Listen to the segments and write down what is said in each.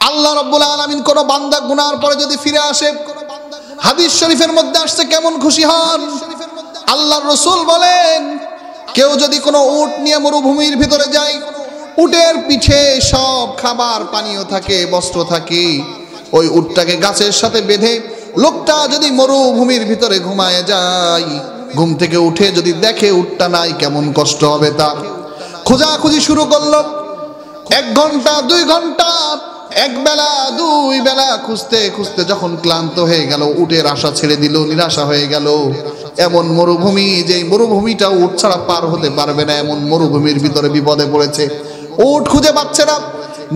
আল্লাহ রাব্বুল আলামিন কোন বান্দা গুনার পরে যদি ফিরে আসে, হাদিস শরীফের মধ্যে আসছে কেমন খুশি হন। আল্লাহর রাসূল বলেন, কেউ যদি কোনো উট নিয়ে মরুভূমির ভিতরে যায়, উটের পিঠে সব খাবার পানীয় থাকে, বস্ত্র থাকে, ওই উটটাকে গাছের সাথে বেঁধে লোকটা যদি মরুভূমির ভিতরে ঘুমায় যায়, ঘুম থেকে উঠে যদি দেখে উটটা নাই, কেমন কষ্ট হবে তার। খোঁজাখুঁজি শুরু করলো, 1 ঘন্টা 2 ঘন্টা, 1 বেলা 2 বেলা খুঁজতে খুঁজতে যখন ক্লান্ত হয়ে গেল, উটের আশা ছেড়ে দিল, নিরাশা হয়ে গেল। এমন মরুভূমি, যে মরুভূমিটা উট ছাড়া পার হতে পারবে না, এমন মরুভূমির ভিতরে বিপদে পড়েছে, উট খুঁজে পাচ্ছে না।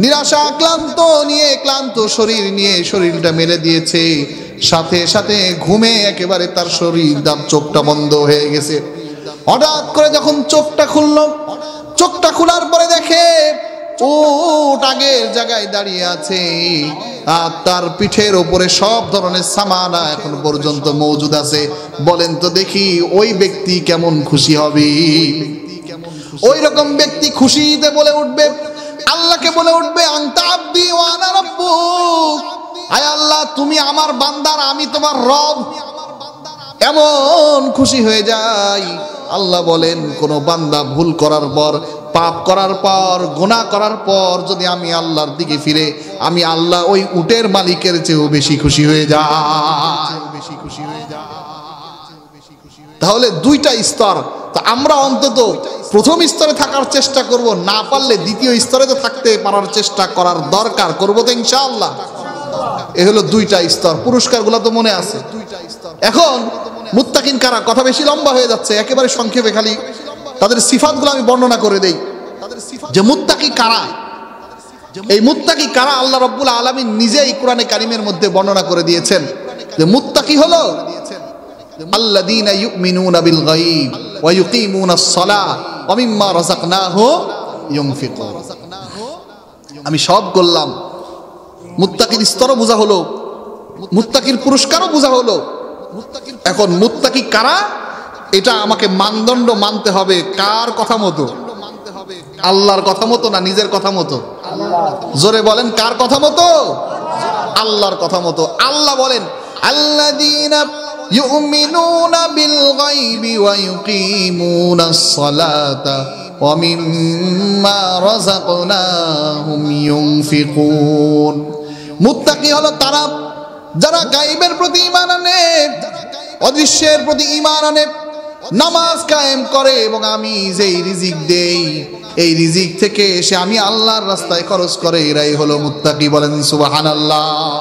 নিরাশা, ক্লান্ত শরীর নিয়ে শরীরটা মেলে দিয়েছে, সাথে সাথে ঘুমে একেবারে তার শরীর চোখটা বন্ধ হয়ে গেছে। হঠাৎ করে যখন চোখটা খুলল, চোখটা খোলার পরে দেখে উট আগের জায়গায় দাঁড়িয়ে আছে, আর তার পিঠের ওপরে সব ধরনের সামানা এখন পর্যন্ত মজুদ আছে। বলেন তো দেখি ওই ব্যক্তি কেমন খুশি হবে? ওই রকম ব্যক্তি খুশিতে বলে উঠবে, আল্লাহকে বলে উঠবে, আনতা আব্দি ওয়া আনা রাব্বুক, আয় আল্লাহ তুমি আমার বান্দার, আমি তোমার রব। এমন খুশি হয়ে যায়। আল্লাহ বলেন, কোন বান্দা ভুল করার পর, পাপ করার পর, গুনাহ করার পর যদি আমি আল্লাহর দিকে ফিরে, আমি আল্লাহ ওই উটের মালিকের চেয়েও বেশি খুশি হয়ে যায়। তাহলে 2টা স্তর। তো আমরা অন্তত প্রথম স্তরে থাকার চেষ্টা করব, না পারলে দ্বিতীয় স্তরে তো থাকতে পারার চেষ্টা করার দরকার, করবো তো ইনশাআল্লাহ। এ হলো 2টা স্তর। পুরস্কারগুলো তো মনে আছে। এখন মুত্তাকিন কারা? কথা বেশি লম্বা হয়ে যাচ্ছে, একেবারে সংক্ষেপে খালি তাদের সিফাতগুলো আমি বর্ণনা করে দেই, যে মুত্তাকি কারা। এই মুত্তাকি কারা আল্লাহ রাব্বুল আলামিন নিজেই কোরআনে কারীমের মধ্যে বর্ণনা করে দিয়েছেন, যে মুত্তাকি হলো আল্লাযীনা ইউমিনুনা বিল গায়ব ওয়া ইউকিমুনাস সালাহ ওয়া মিম্মা রাযাকনাহুম ইউনফিকুন। আমি সব করলাম, মুত্তাকির স্তরও বোঝা হলো, মুত্তাকির পুরস্কারও বোঝা হলো। এখন মুত্তাকি কারা, এটা আমাকে মানদণ্ড মানতে হবে। কার কথা মতো? আল্লাহর কথা মতো না নিজের কথা মতো? জোরে বলেন, কার কথা মতো? আল্লাহর কথা মতো। আল্লাহ বলেন, আল্লাযীনা ইউমিনুনা বিল গায়বি ওয়া ইউকিমুনাস সালাতা ওয়া মিম্মা রাযাকনাহুম ইউনফিকুন। মুত্তাকি হলো তারা যারা গায়বের প্রতি ঈমান আনে, অদৃশ্যের প্রতি ঈমান আনে, নামাজ কায়েম করে, এবং আমি যেই রিজিক দেই এই রিজিক থেকে এসে আমি আল্লাহর রাস্তায় খরচ করে, এরাই হলো মুত্তাকি। বলেন সুবহানাল্লাহ।